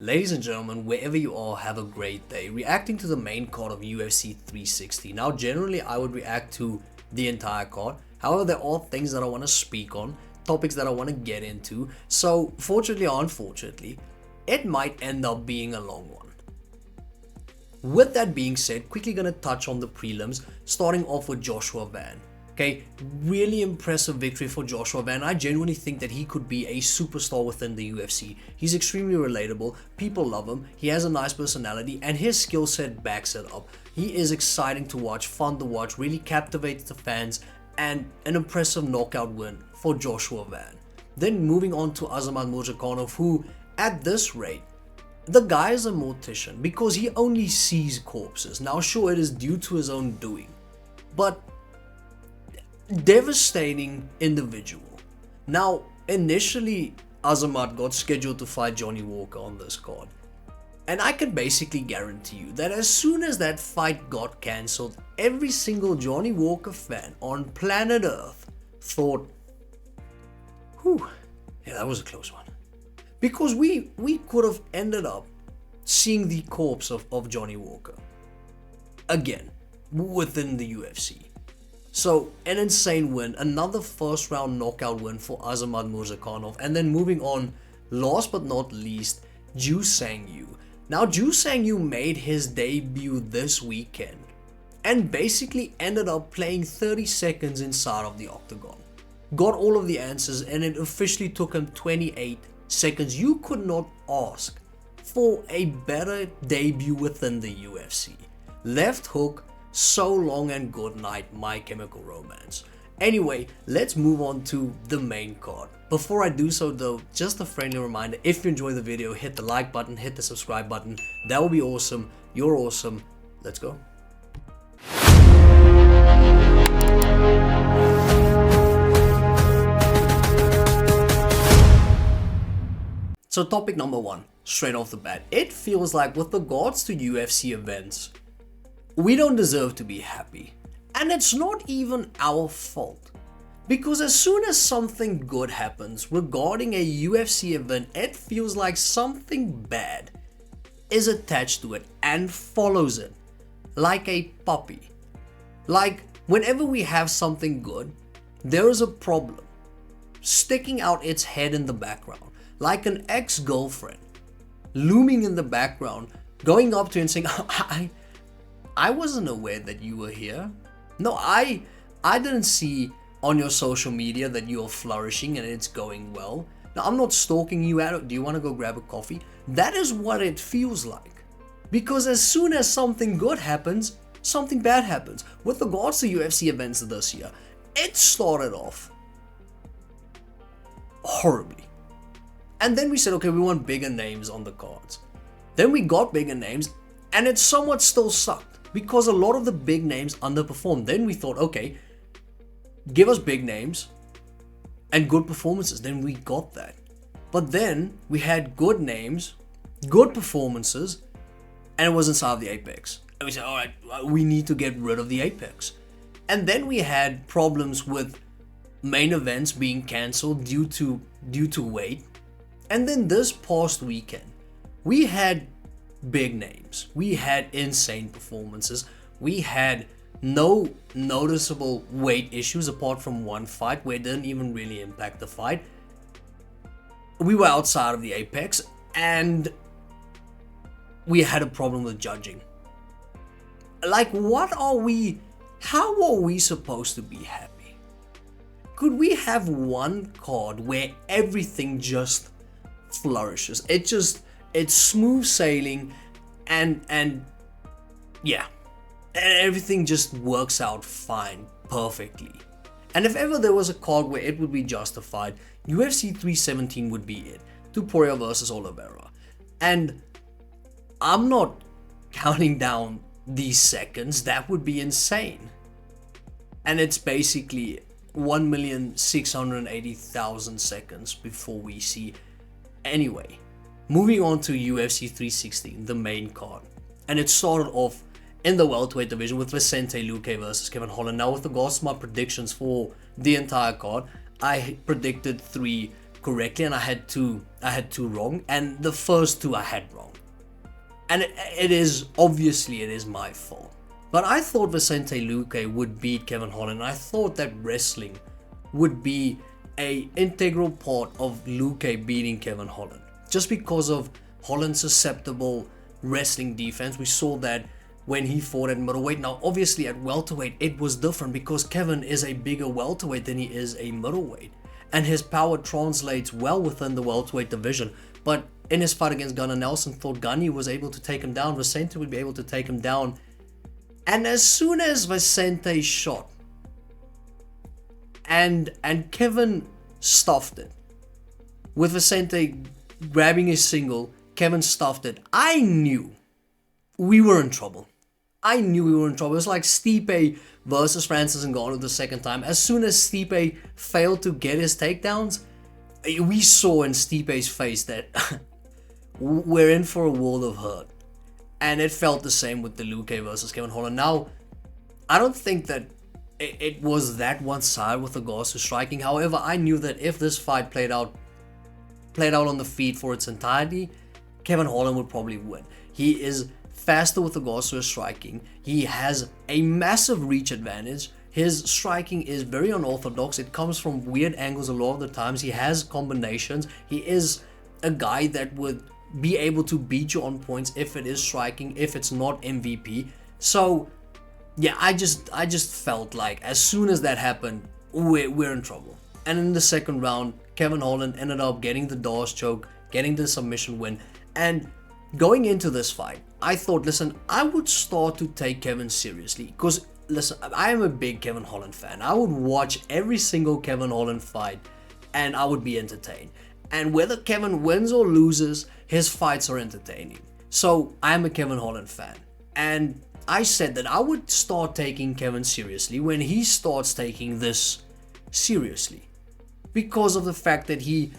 Ladies and gentlemen, wherever you are, have a great day. Reacting to the main card of UFC 360. Now, generally, I would react to the entire card. However, there are things that I want to speak on, topics that I want to get into. So, fortunately or unfortunately, it might end up being a long one. With that being said, quickly going to touch on the prelims, starting off with Joshua Van. Okay, really impressive victory for Joshua Van. I genuinely think that he could be a superstar within the UFC. He's extremely relatable, people love him, he has a nice personality, and his skill set backs it up. He is exciting to watch, fun to watch, really captivates the fans, and an impressive knockout win for Joshua Van. Then moving on to Azamat Murzakanov, who, at this rate, the guy is a mortician because he only sees corpses. Now sure, it is due to his own doing, but devastating individual. Now, initially, Azamat got scheduled to fight Johnny Walker on this card. And I can basically guarantee you that as soon as that fight got cancelled, every single Johnny Walker fan on planet Earth thought, whew, yeah, that was a close one. Because we could have ended up seeing the corpse of Johnny Walker again within the UFC. So, an insane win, another first round knockout win for Azamat Murzakanov, and then moving on, last but not least, Ju Sang-yu. Now, Ju Sang-yu made his debut this weekend and basically ended up playing 30 seconds inside of the octagon. Got all of the answers, and it officially took him 28 seconds. You could not ask for a better debut within the UFC. Left hook, so long and good night, My Chemical Romance. Anyway, let's move on to the main card. Before I do so though, just a friendly reminder, if you enjoy the video, hit the like button, hit the subscribe button. That would be awesome. You're awesome. Let's go. So topic number one, straight off the bat. It feels like with regards to UFC events, we don't deserve to be happy. And it's not even our fault. Because as soon as something good happens regarding a UFC event, it feels like something bad is attached to it and follows it like a puppy. Like whenever we have something good, there is a problem sticking out its head in the background. Like an ex-girlfriend looming in the background, going up to you and saying, I wasn't aware that you were here. No, I didn't see on your social media that you're flourishing and it's going well. Now, I'm not stalking you out. Do you want to go grab a coffee? That is what it feels like. Because as soon as something good happens, something bad happens. With regards to UFC events this year, it started off horribly. And then we said, okay, we want bigger names on the cards. Then we got bigger names and it somewhat still sucked because a lot of the big names underperformed. Then we thought, okay, give us big names and good performances. Then we got that. But then we had good names, good performances, and it was inside of the Apex. And we said, all right, we need to get rid of the Apex. And then we had problems with main events being cancelled due to weight. And then this past weekend, we had big names. We had insane performances. We had no noticeable weight issues apart from one fight where it didn't even really impact the fight. We were outside of the Apex and we had a problem with judging. Like, how are we supposed to be happy? Could we have one card where everything just flourishes? It's smooth sailing and yeah, and everything just works out fine, perfectly. And if ever there was a card where it would be justified, UFC 317 would be it. Topuria versus Oliveira. And I'm not counting down these seconds, that would be insane. And it's basically 1,680,000 seconds before we see. Anyway, moving on to UFC 316, the main card. And it started off in the welterweight division with Vicente Luque versus Kevin Holland. Now with regards to my predictions for the entire card, I predicted 3 correctly and I had two wrong, and the first two I had wrong. And it is my fault. But I thought Vicente Luque would beat Kevin Holland. I thought that wrestling would be a integral part of Luque beating Kevin Holland. Just because of Holland's susceptible wrestling defense. We saw that when he fought at middleweight. Now obviously at welterweight it was different because Kevin is a bigger welterweight than he is a middleweight. And his power translates well within the welterweight division. But in his fight against Gunnar Nelson, thought Gunny was able to take him down. Vicente would be able to take him down. And as soon as Vicente shot and Kevin stuffed it, with Vicente grabbing his single, Kevin stuffed it, I knew we were in trouble. It was like Stipe versus Francis Ngannou the second time. As soon as Stipe failed to get his takedowns, we saw in Stipe's face that we're in for a world of hurt. And it felt the same with the Luque versus Kevin Holland. Now, I don't think that it was that one side with regards to striking. However, I knew that if this fight played out on the feet for its entirety, Kevin Holland would probably win. He is faster with regards to his striking. He has a massive reach advantage. His striking is very unorthodox. It comes from weird angles a lot of the times. He has combinations. He is a guy that would be able to beat you on points if it is striking, if it's not MVP. So yeah, I just felt like as soon as that happened, we're in trouble. And in the second round, Kevin Holland ended up getting the Dawes choke, getting the submission win. And going into this fight, I thought, listen, I would start to take Kevin seriously. Because, listen, I am a big Kevin Holland fan. I would watch every single Kevin Holland fight and I would be entertained. And whether Kevin wins or loses, his fights are entertaining. So I am a Kevin Holland fan. And I said that I would start taking Kevin seriously when he starts taking this seriously. Because of the fact that he,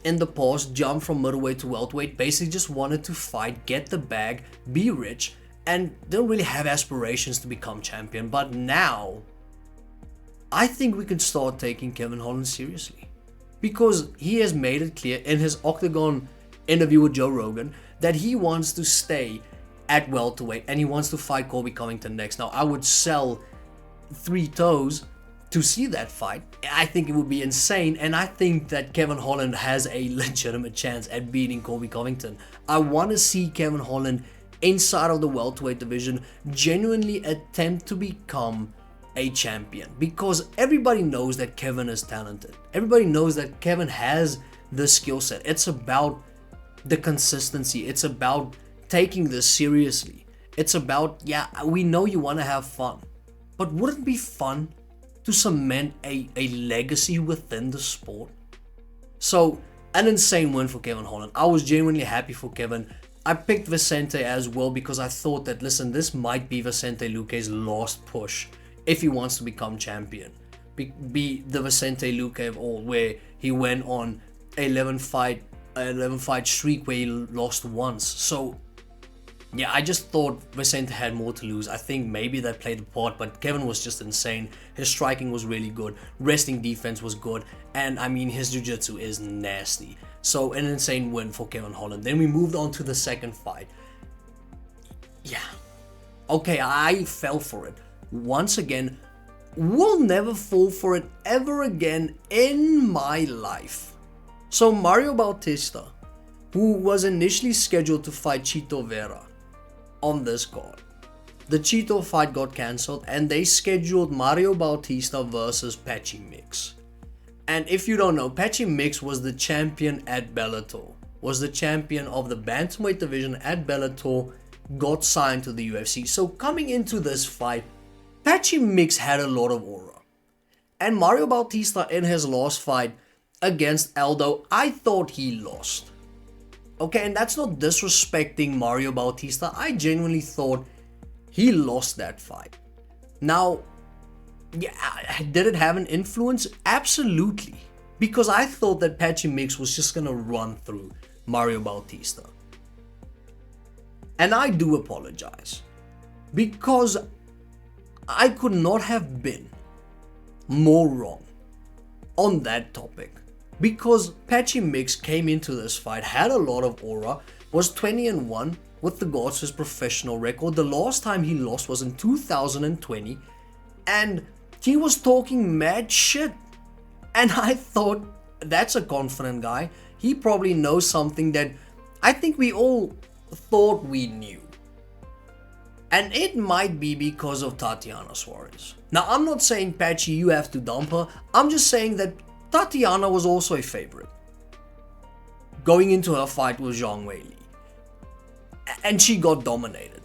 in the past, jumped from middleweight to welterweight, basically just wanted to fight, get the bag, be rich, and didn't really have aspirations to become champion. But now, I think we can start taking Kevin Holland seriously. Because he has made it clear in his Octagon interview with Joe Rogan that he wants to stay at welterweight and he wants to fight Colby Covington next. Now, I would sell 3 toes to see that fight. I think it would be insane, and I think that Kevin Holland has a legitimate chance at beating Colby Covington. I want to see Kevin Holland inside of the welterweight division genuinely attempt to become a champion, because everybody knows that Kevin is talented. Everybody knows that Kevin has the skill set. It's about the consistency. It's about taking this seriously. It's about, yeah, we know you want to have fun, but wouldn't it be fun to cement a legacy within the sport? So, an insane win for Kevin Holland. I was genuinely happy for Kevin. I picked Vicente as well because I thought that, listen, this might be Vicente Luque's last push if he wants to become champion. Be the Vicente Luque of old, where he went on an 11 fight streak where he lost once. So yeah, I just thought Vicente had more to lose. I think maybe that played a part, but Kevin was just insane. His striking was really good, wrestling defense was good, and I mean his jiu-jitsu is nasty. So an insane win for Kevin Holland. Then we moved on to the second fight. Yeah, okay, I fell for it. Once again, will never fall for it ever again in my life. So Mario Bautista, who was initially scheduled to fight Chito Vera on this card, the Chito fight got cancelled and they scheduled Mario Bautista versus Patchy Mix. And if you don't know, Patchy Mix was the champion at Bellator, was the champion of the bantamweight division at Bellator, got signed to the UFC. So coming into this fight, Patchy Mix had a lot of aura. And Mario Bautista in his last fight against Aldo, I thought he lost. Okay, and that's not disrespecting Mario Bautista. I genuinely thought he lost that fight. Now, yeah, did it have an influence? Absolutely. Because I thought that Patchy Mix was just gonna run through Mario Bautista. And I do apologize. Because I could not have been more wrong on that topic. Because Patchy Mix came into this fight, had a lot of aura, was 20-1 with regards to his professional record. The last time he lost was in 2020, and he was talking mad shit. And I thought, that's a confident guy. He probably knows something that I think we all thought we knew. And it might be because of Tatiana Suarez. Now, I'm not saying, Patchy, you have to dump her. I'm just saying that Tatiana was also a favorite going into her fight with Zhang Weili. And she got dominated.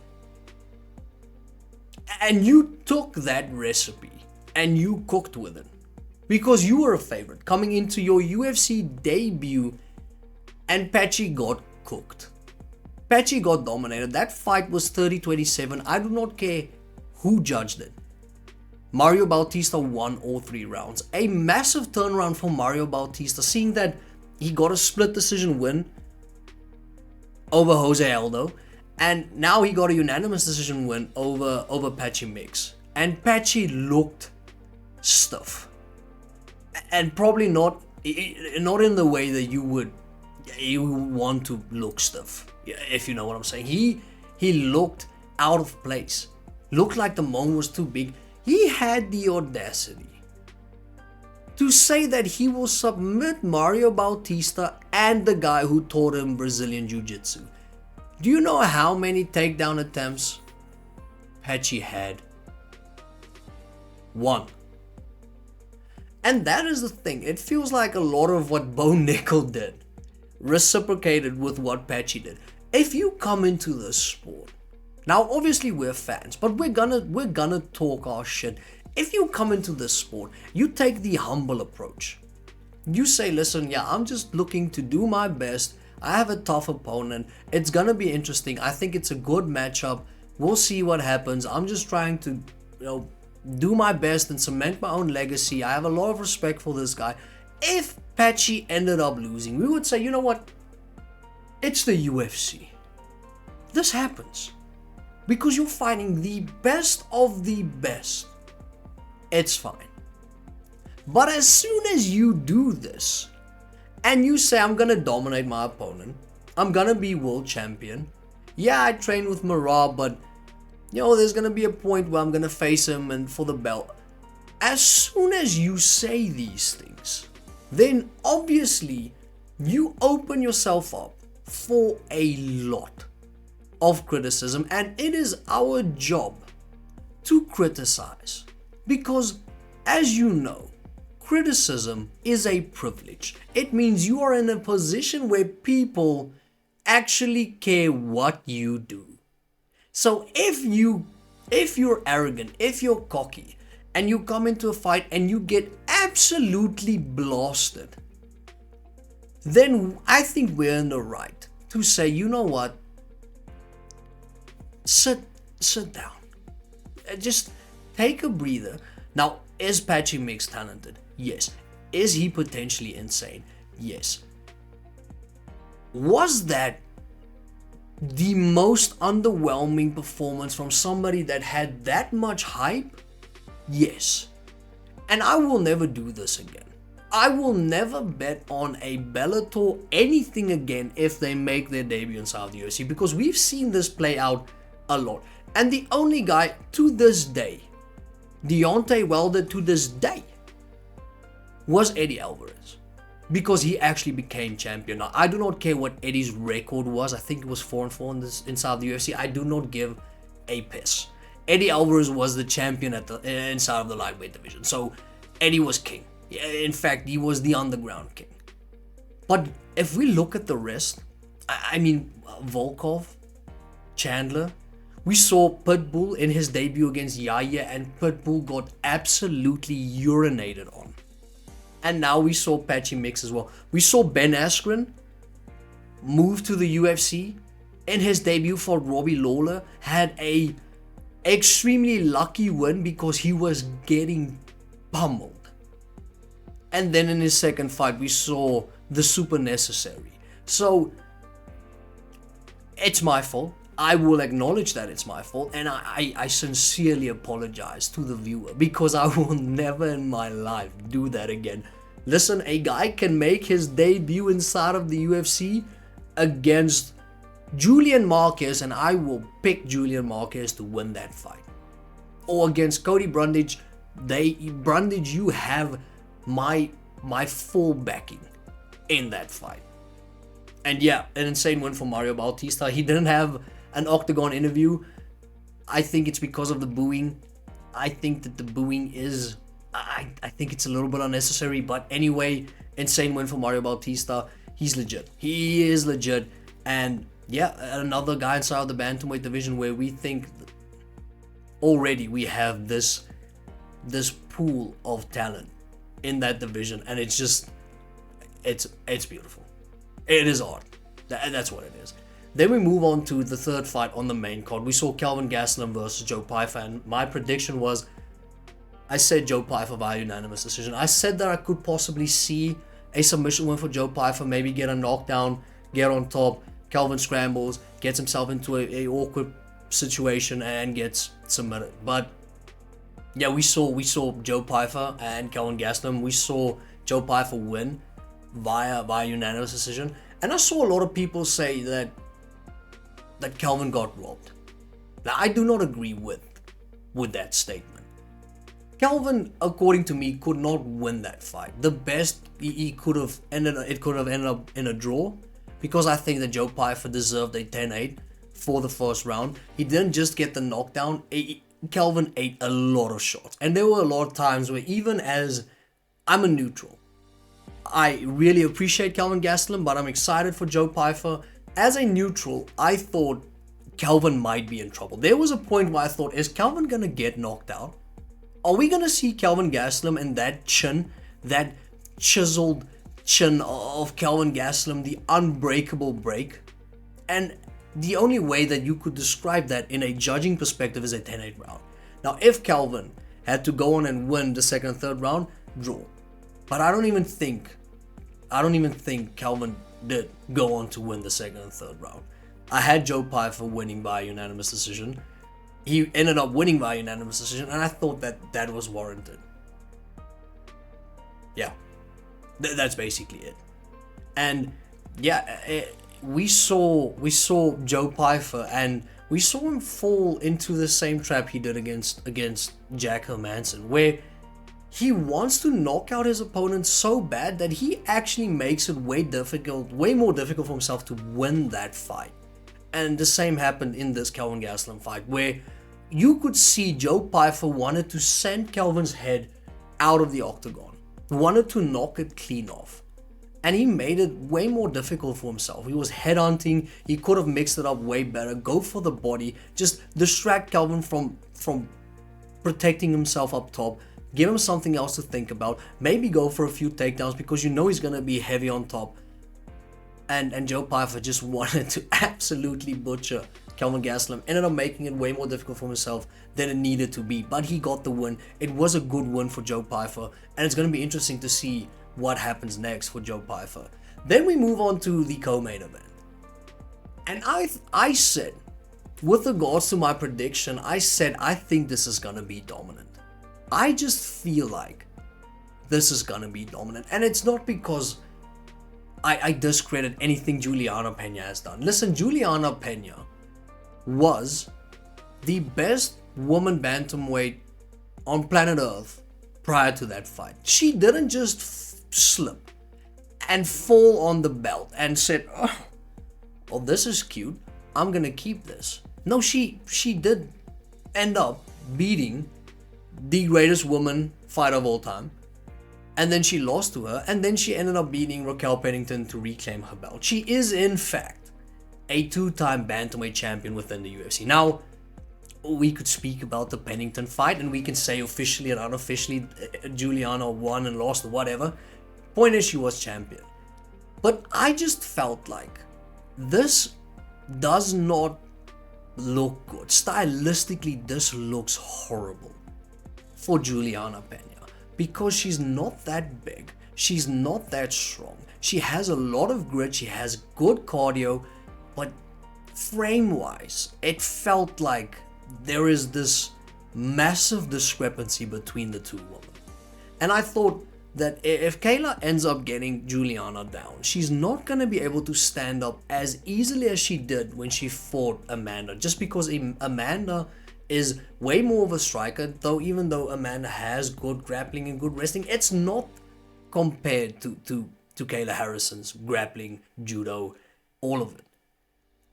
And you took that recipe and you cooked with it. Because you were a favorite coming into your UFC debut, and Patchy got cooked. Patchy got dominated. That fight was 30-27. I do not care who judged it. Mario Bautista won all 3 rounds. A massive turnaround for Mario Bautista, seeing that he got a split decision win over Jose Aldo, and now he got a unanimous decision win over Patchy Mix. And Patchy looked stiff. And probably not in the way that you would want to look stiff, if you know what I'm saying. He looked out of place. Looked like the moment was too big. He had the audacity to say that he will submit Mario Bautista and the guy who taught him Brazilian Jiu-Jitsu. Do you know how many takedown attempts Patchy had? 1. And that is the thing. It feels like a lot of what Bo Nickel did reciprocated with what Patchy did. If you come into this sport, now obviously we're fans, but we're gonna talk our shit. If you come into this sport, you take the humble approach. You say, listen, yeah, I'm just looking to do my best. I have a tough opponent. It's gonna be interesting. I think it's a good matchup. We'll see what happens. I'm just trying to, do my best and cement my own legacy. I have a lot of respect for this guy. If Patchy ended up losing, we would say, you know what? It's the UFC. This happens. Because you're fighting the best of the best. It's fine. But as soon as you do this, and you say, I'm gonna dominate my opponent, I'm gonna be world champion. Yeah, I train with Merab, but there's gonna be a point where I'm gonna face him and for the belt. As soon as you say these things, then obviously you open yourself up for a lot of criticism, and it is our job to criticize. Because, as you know, criticism is a privilege. It means you are in a position where people actually care what you do. So if you're arrogant, if you're cocky, and you come into a fight and you get absolutely blasted, then I think we're in the right to say, you know what? Sit down. Just take a breather. Now, is Patchy Mix talented? Yes. Is he potentially insane? Yes. Was that the most underwhelming performance from somebody that had that much hype? Yes. And I will never do this again. I will never bet on a Bellator anything again if they make their debut inside the UFC, because we've seen this play out a lot. And the only guy to this day, Deontay Wilder to this day, was Eddie Alvarez. Because he actually became champion. Now, I do not care what Eddie's record was. I think it was 4-4 inside the UFC. I do not give a piss. Eddie Alvarez was the champion inside of the lightweight division. So, Eddie was king. In fact, he was the underground king. But if we look at the rest, I mean, Volkov, Chandler, we saw Pitbull in his debut against Yaya, and Pitbull got absolutely urinated on. And now we saw Patchy Mix as well. We saw Ben Askren move to the UFC. In his debut for Robbie Lawler, had a extremely lucky win because he was getting pummeled. And then in his second fight, we saw the super necessary. So, it's my fault. I will acknowledge that it's my fault, and I sincerely apologize to the viewer, because I will never in my life do that again. Listen, a guy can make his debut inside of the UFC against Julian Marquez, and I will pick Julian Marquez to win that fight. Or against Cody Brundage. Brundage, you have my full backing in that fight. And yeah, an insane win for Mario Bautista. He didn't have an octagon interview. I think it's because of the booing. I think that the booing is... I think it's a little bit unnecessary. But anyway, insane win for Mario Bautista. He's legit. He is legit. And yeah, another guy inside of the bantamweight division where we think already we have this pool of talent in that division. And it's just... It's beautiful. It is art. That's what it is. Then we move on to the third fight on the main card. We saw Kelvin Gastelum versus Joe Pyfer, and my prediction was, I said Joe Pyfer via unanimous decision. I said that I could possibly see a submission win for Joe Pyfer, maybe get a knockdown, get on top, Kelvin scrambles, gets himself into a awkward situation and gets submitted. But yeah, we saw Joe Pyfer and Kelvin Gastelum. We saw Joe Pyfer win via unanimous decision, and I saw a lot of people say that Kelvin got robbed. Now, I do not agree with that statement. Kelvin, according to me, could not win that fight. The best it could have ended up in a draw, because I think that Joe Pyfer deserved a 10-8 for the first round. He didn't just get the knockdown. Kelvin ate a lot of shots, and there were a lot of times where, even as I'm a neutral, I really appreciate Kelvin Gastelum, but I'm excited for Joe Pyfer. As a neutral, I thought Kelvin might be in trouble. There was a point where I thought, is Kelvin going to get knocked out? Are we going to see Kelvin Gastelum and that chin, that chiseled chin of Kelvin Gastelum, the unbreakable break? And the only way that you could describe that in a judging perspective is a 10-8 round. Now, if Kelvin had to go on and win the second and third round, draw. But I don't even think Kelvin did go on to win the second and third round. I had Joe Pyfer winning by unanimous decision. He ended up winning by unanimous decision, and I thought that was warranted. Yeah, that's basically it. And yeah, we saw Joe Pyfer, and we saw him fall into the same trap he did against Jack Hermanson, where he wants to knock out his opponent so bad that he actually makes it way more difficult for himself to win that fight. And the same happened in this Kelvin Gastelum fight, where you could see Joe Pyfer wanted to send Kelvin's head out of the octagon, wanted to knock it clean off, and he made it way more difficult for himself. He was headhunting. He could have mixed it up way better, go for the body, just distract Kelvin from protecting himself up top. Give him something else to think about. Maybe go for a few takedowns, because you know he's going to be heavy on top. And Joe Pyfer just wanted to absolutely butcher Kelvin Gastelum. Ended up making it way more difficult for himself than it needed to be. But he got the win. It was a good win for Joe Pyfer. And it's going to be interesting to see what happens next for Joe Pyfer. Then we move on to the co-main event. And I said, with regards to my prediction, I said I think this is going to be dominant. I just feel like this is gonna be dominant. And it's not because I discredit anything Julianna Peña has done. Listen, Julianna Peña was the best woman bantamweight on planet Earth prior to that fight. She didn't just slip and fall on the belt and said, oh, well, this is cute, I'm gonna keep this. No, she did end up beating the greatest woman fighter of all time, and then she lost to her, and then she ended up beating Raquel Pennington to reclaim her belt. She is in fact a two-time bantamweight champion within the UFC. Now, we could speak about the Pennington fight, and we can say officially and unofficially Julianna won and lost or whatever. Point is, she was champion. But I just felt like this does not look good. Stylistically, this looks horrible for Julianna Peña, because she's not that big, she's not that strong, she has a lot of grit, she has good cardio, but frame-wise, it felt like there is this massive discrepancy between the two women. And I thought, that if Kayla ends up getting Julianna down, she's not going to be able to stand up as easily as she did when she fought Amanda, just because Amanda is way more of a striker, though even though Amanda has good grappling and good wrestling, it's not compared to Kayla Harrison's grappling, judo, all of it.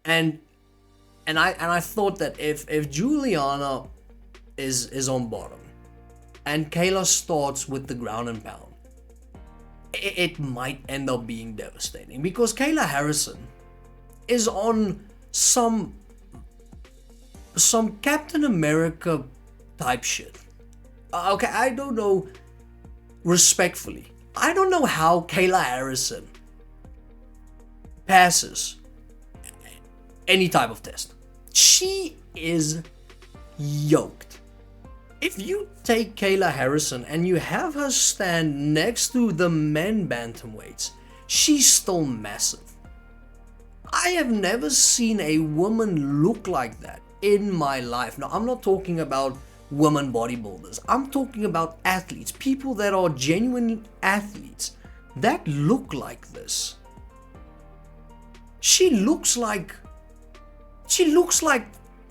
And I thought that if Julianna is on bottom and Kayla starts with the ground and pound, it might end up being devastating, because Kayla Harrison is on some Captain America type shit. Okay, I don't know, respectfully, I don't know how Kayla Harrison passes any type of test. She is yoked. If you take Kayla Harrison and you have her stand next to the men bantamweights, she's still massive. I have never seen a woman look like that in my life. Now, I'm not talking about women bodybuilders. I'm talking about athletes, people that are genuine athletes that look like this. She looks like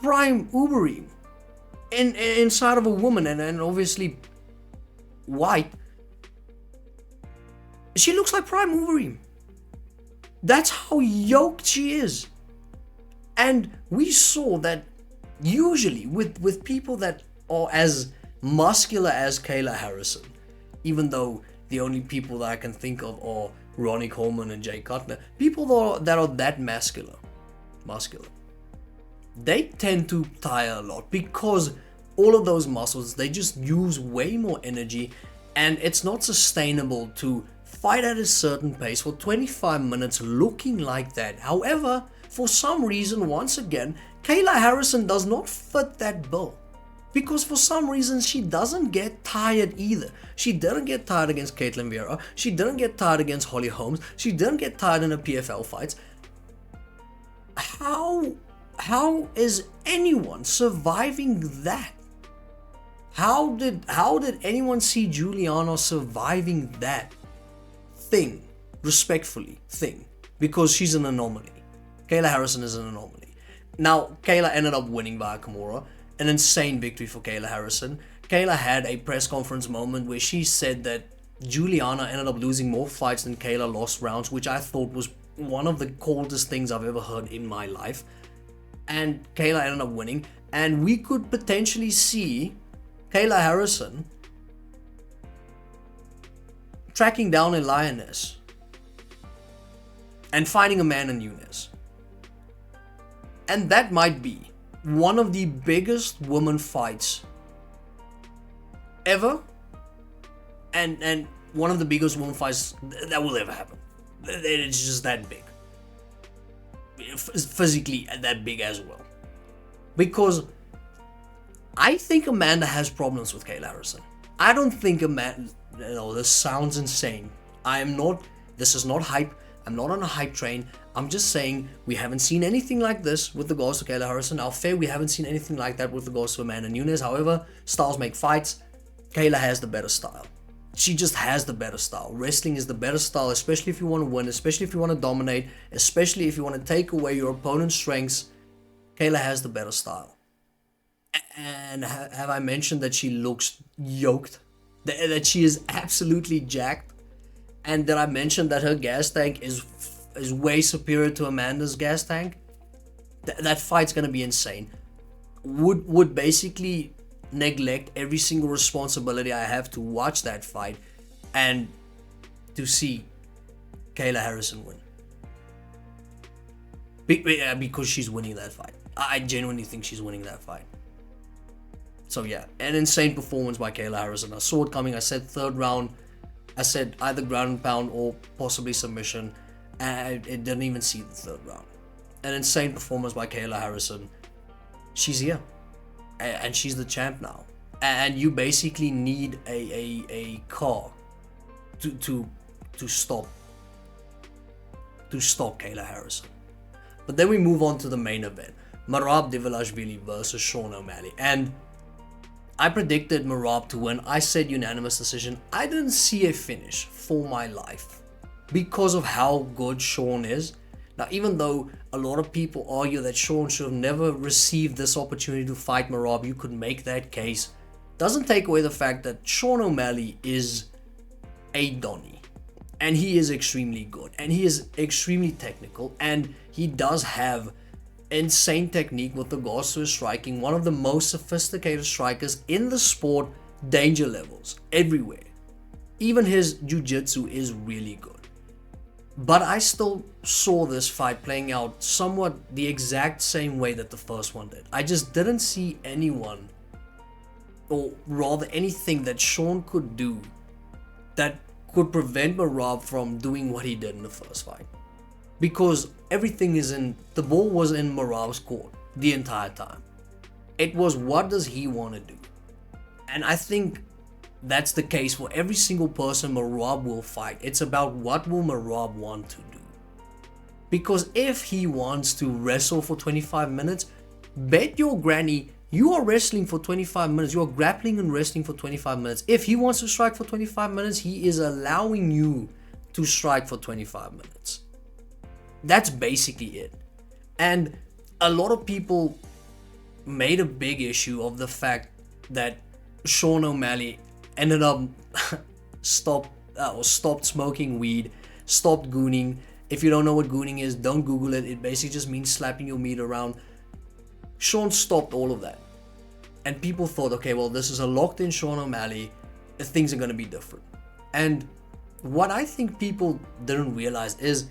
prime Uberim inside of a woman, and obviously white. She looks like prime Uberim. That's how yoked she is. And we saw that usually with people that are as muscular as Kayla Harrison, even though the only people that I can think of are Ronnie Coleman and Jay Cutler, people that are that muscular, they tend to tire a lot, because all of those muscles, they just use way more energy, and it's not sustainable to fight at a certain pace for 25 minutes looking like that. However, for some reason, once again, Kayla Harrison does not fit that bill, because for some reason she doesn't get tired either. She didn't get tired against Caitlin Vera, she didn't get tired against Holly Holmes, she didn't get tired in her PFL fights. How is anyone surviving that? How did anyone see Julianna surviving that thing? Respectfully, thing. Because she's an anomaly. Kayla Harrison is an anomaly. Now, Kayla ended up winning by Kimura. An insane victory for Kayla Harrison. Kayla had a press conference moment where she said that Julianna ended up losing more fights than Kayla lost rounds, which I thought was one of the coldest things I've ever heard in my life. And Kayla ended up winning, and we could potentially see Kayla Harrison tracking down a lioness and fighting Amanda Nunes. And that might be one of the biggest woman fights ever, and one of the biggest woman fights that will ever happen. It's just that big. Physically that big as well, because I think Amanda has problems with Kayla Harrison. I don't think Amanda, this sounds insane. This is not hype. I'm not on a hype train. I'm just saying we haven't seen anything like this with regards to Kayla Harrison. Now, fair, we haven't seen anything like that with regards to Amanda Nunes. However, styles make fights. Kayla has the better style. She just has the better style. Wrestling is the better style, especially if you want to win, especially if you want to dominate, especially if you want to take away your opponent's strengths. Kayla has the better style. And have I mentioned that she looks yoked? That she is absolutely jacked? And did I mention that her gas tank is way superior to Amanda's gas tank? That fight's gonna be insane. Would basically neglect every single responsibility I have to watch that fight and to see Kayla Harrison win. Because she's winning that fight. I genuinely think she's winning that fight. So yeah, an insane performance by Kayla Harrison. I saw it coming. I said third round. I said either ground and pound or possibly submission. And it didn't even see the third round. An insane performance by Kayla Harrison. She's here. And she's the champ now. And you basically need a car to stop Kayla Harrison. But then we move on to the main event. Merab Dvalishvili versus Sean O'Malley. And I predicted Merab to win. I said unanimous decision. I didn't see a finish for my life because of how good Sean is. Now, even though a lot of people argue that Sean should have never received this opportunity to fight Merab, you could make that case. Doesn't take away the fact that Sean O'Malley is a Donny. And he is extremely good. And he is extremely technical. And he does have insane technique with regards to his striking. One of the most sophisticated strikers in the sport. Danger levels everywhere. Even his jiu-jitsu is really good. But I still saw this fight playing out somewhat the exact same way that the first one did. I just didn't see anyone, or rather anything that Sean could do that could prevent Merab from doing what he did in the first fight. Because everything the ball was in Merab's court the entire time. It was, what does he want to do? And I think that's the case for every single person Merab will fight. It's about what will Merab want to do. Because if he wants to wrestle for 25 minutes, bet your granny you are wrestling for 25 minutes. You are grappling and wrestling for 25 minutes. If he wants to strike for 25 minutes, he is allowing you to strike for 25 minutes. That's basically it. And a lot of people made a big issue of the fact that Sean O'Malley ended up stopped smoking weed, stopped gooning. If you don't know what gooning is, don't Google it. It basically just means slapping your meat around. Sean stopped all of that. And people thought, okay, well, this is a locked in Sean O'Malley. Things are going to be different. And what I think people didn't realize is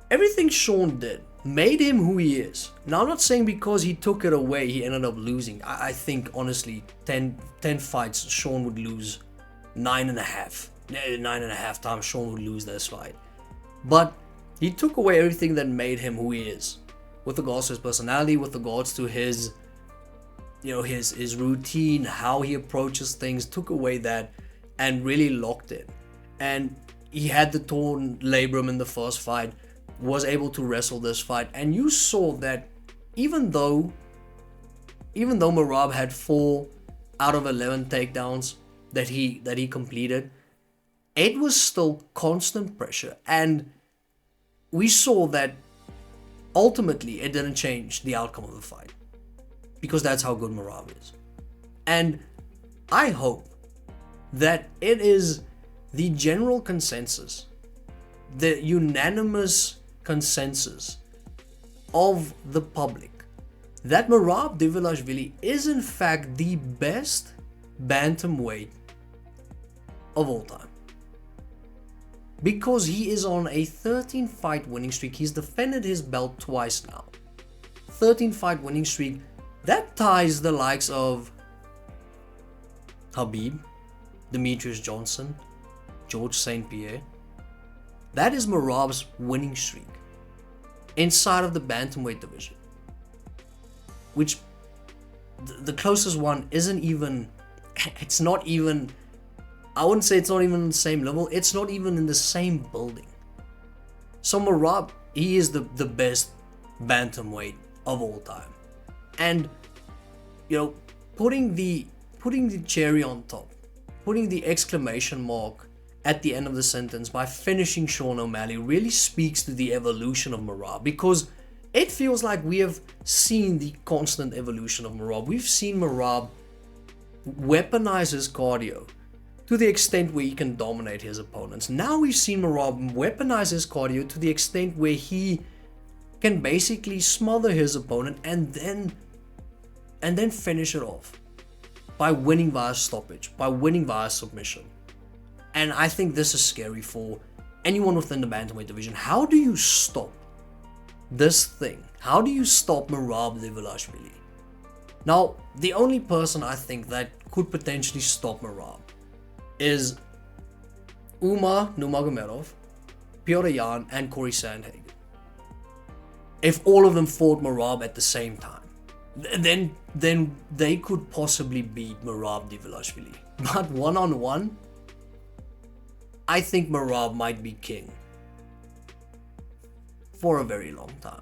everything Sean did made him who he is. Now, I'm not saying because he took it away, he ended up losing. I think, honestly, 10 fights, Sean would lose 9.5. 9.5 times Sean would lose this fight. But he took away everything that made him who he is. With regards to his personality, with regards to his routine, how he approaches things, took away that and really locked in. And he had the torn labrum in the first fight, was able to wrestle this fight, and you saw that even though Merab had 4 out of 11 takedowns that he completed, it was still constant pressure, and we saw that ultimately it didn't change the outcome of the fight, because that's how good Merab is. And I hope that it is the general consensus, the unanimous consensus of the public, that Merab Dvalishvili is in fact the best bantamweight of all time. Because he is on a 13 fight winning streak. He's defended his belt twice now. 13 fight winning streak. That ties the likes of Khabib, Demetrius Johnson, George St. Pierre. That is Merab's winning streak inside of the bantamweight division. Which the closest one isn't even, it's not even, I wouldn't say it's not even on the same level, it's not even in the same building. So Merab, he is the best bantamweight of all time. And, putting the cherry on top, putting the exclamation mark at the end of the sentence by finishing Sean O'Malley really speaks to the evolution of Merab, because it feels like we have seen the constant evolution of Merab. We've seen Merab weaponize his cardio to the extent where he can dominate his opponents. Now we've seen Merab weaponize his cardio to the extent where he can basically smother his opponent and then finish it off by winning via stoppage, by winning via submission. And I think this is scary for anyone within the bantamweight division. How do you stop this thing? How do you stop Merab Dvalishvili? Now, the only person I think that could potentially stop Merab is Umar Nurmagomedov, Petr Yan, and Corey Sandhagen. If all of them fought Merab at the same time, then they could possibly beat Merab Dvalishvili. But one-on-one, I think Merab might be king for a very long time.